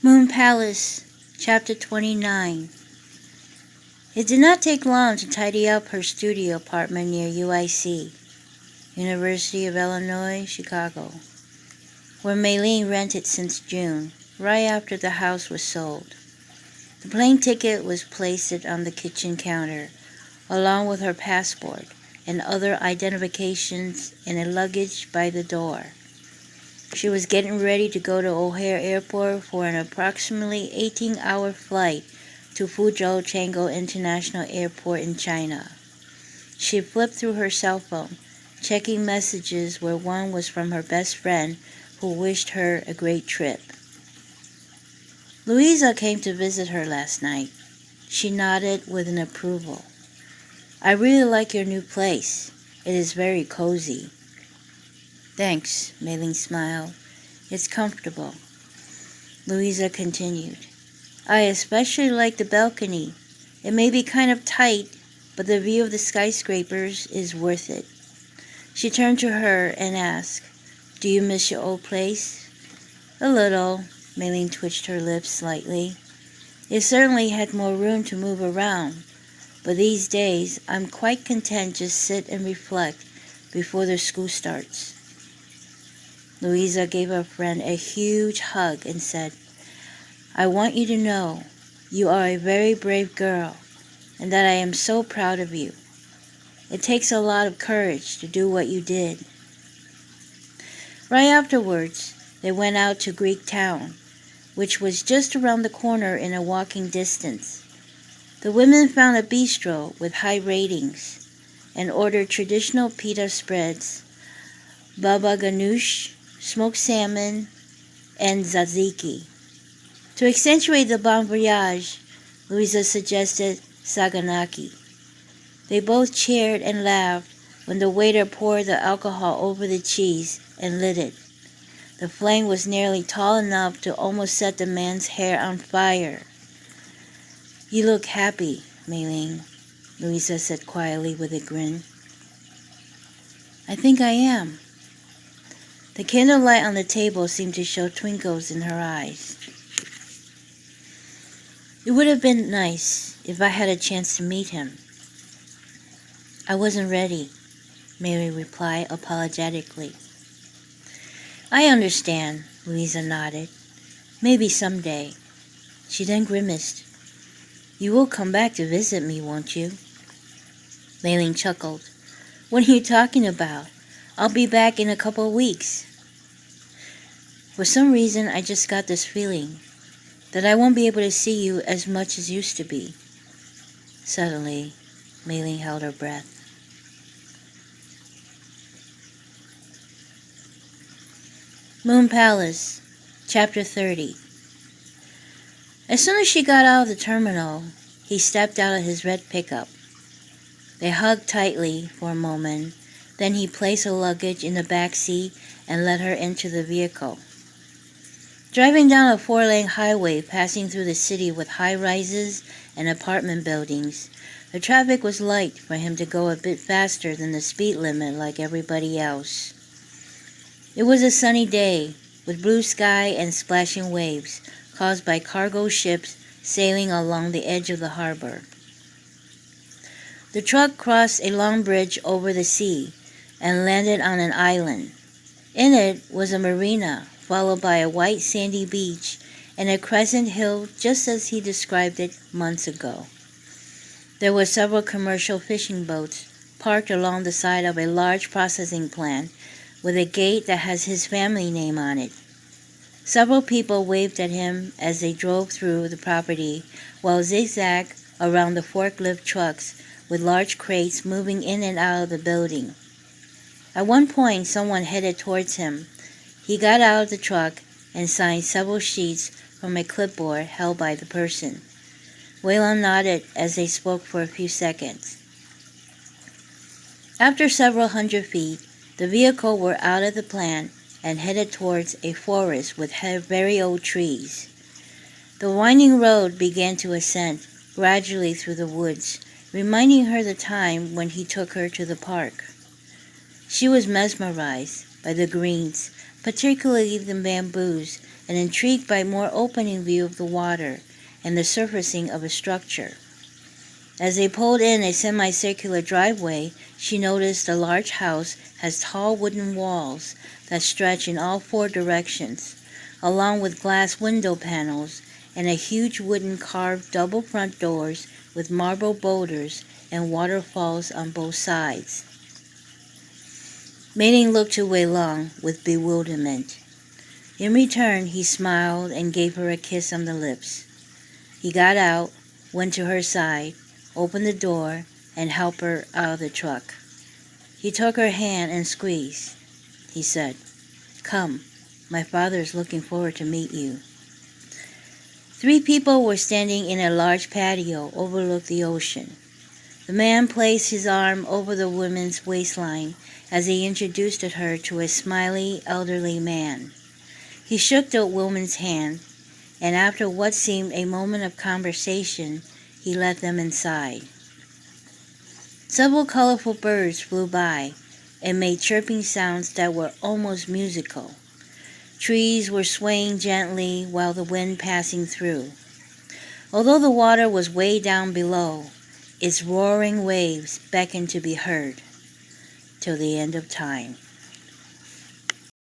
Moon Palace, Chapter 29. It did not take long to tidy up her studio apartment near UIC, University of Illinois, Chicago, where Maylene rented since June, right after the house was sold. The plane ticket was placed on the kitchen counter, along with her passport and other identifications in a luggage by the door. She was getting ready to go to O'Hare Airport for an approximately 18-hour flight to Fuzhou Chang'o International Airport in China. She flipped through her cell phone, checking messages where one was from her best friend who wished her a great trip. Louisa came to visit her last night. She nodded with an approval. "I really like your new place. It is very cozy." "Thanks," Maylene smiled. "It's comfortable." Louisa continued. "I especially like the balcony. It may be kind of tight, but the view of the skyscrapers is worth it." She turned to her and asked, "Do you miss your old place?" "A little," Maylene twitched her lips slightly. "It certainly had more room to move around, but these days I'm quite content just sit and reflect before the school starts." Louisa gave her friend a huge hug and said, "I want you to know you are a very brave girl and that I am so proud of you. It takes a lot of courage to do what you did." Right afterwards, they went out to Greek Town, which was just around the corner in a walking distance. The women found a bistro with high ratings and ordered traditional pita spreads, baba ganoush, smoked salmon, and tzatziki. To accentuate the bon voyage, Louisa suggested saganaki. They both cheered and laughed when the waiter poured the alcohol over the cheese and lit it. The flame was nearly tall enough to almost set the man's hair on fire. "You look happy, Maylene," Louisa said quietly with a grin. "I think I am." The candlelight on the table seemed to show twinkles in her eyes. "It would have been nice if I had a chance to meet him." "I wasn't ready," Mary replied apologetically. "I understand," Louisa nodded. "Maybe someday." She then grimaced. "You will come back to visit me, won't you?" Maylene chuckled. "What are you talking about? I'll be back in a couple of weeks." "For some reason, I just got this feeling that I won't be able to see you as much as used to be." Suddenly, Maylene held her breath. Moon Palace, Chapter 30. As soon as she got out of the terminal, he stepped out of his red pickup. They hugged tightly for a moment, then he placed her luggage in the back seat and led her into the vehicle. Driving down a 4-lane highway passing through the city with high-rises and apartment buildings, the traffic was light for him to go a bit faster than the speed limit like everybody else. It was a sunny day, with blue sky and splashing waves caused by cargo ships sailing along the edge of the harbor. The truck crossed a long bridge over the sea and landed on an island. In it was a marina, followed by a white sandy beach and a crescent hill just as he described it months ago. There were several commercial fishing boats parked along the side of a large processing plant with a gate that has his family name on it. Several people waved at him as they drove through the property while zigzagged around the forklift trucks with large crates moving in and out of the building. At one point, someone headed towards him. He got out of the truck and signed several sheets from a clipboard held by the person. Waylon nodded as they spoke for a few seconds. After several hundred feet, the vehicle were out of the plant and headed towards a forest with very old trees. The winding road began to ascend gradually through the woods, reminding her the time when he took her to the park. She was mesmerized by the greens, particularly the bamboos, and intrigued by a more opening view of the water and the surfacing of a structure. As they pulled in a semicircular driveway, she noticed the large house has tall wooden walls that stretch in all four directions, along with glass window panels and a huge wooden carved double front doors with marble boulders and waterfalls on both sides. Mei-ling looked to Wei-Long with bewilderment. In return, he smiled and gave her a kiss on the lips. He got out, went to her side, opened the door, and helped her out of the truck. He took her hand and squeezed. He said, "Come, my father is looking forward to meet you." 3 people were standing in a large patio overlooked the ocean. The man placed his arm over the woman's waistline as he introduced her to a smiley, elderly man. He shook the woman's hand, and after what seemed a moment of conversation, he led them inside. Several colorful birds flew by and made chirping sounds that were almost musical. Trees were swaying gently while the wind passing through. Although the water was way down below, its roaring waves beckoned to be heard till the end of time.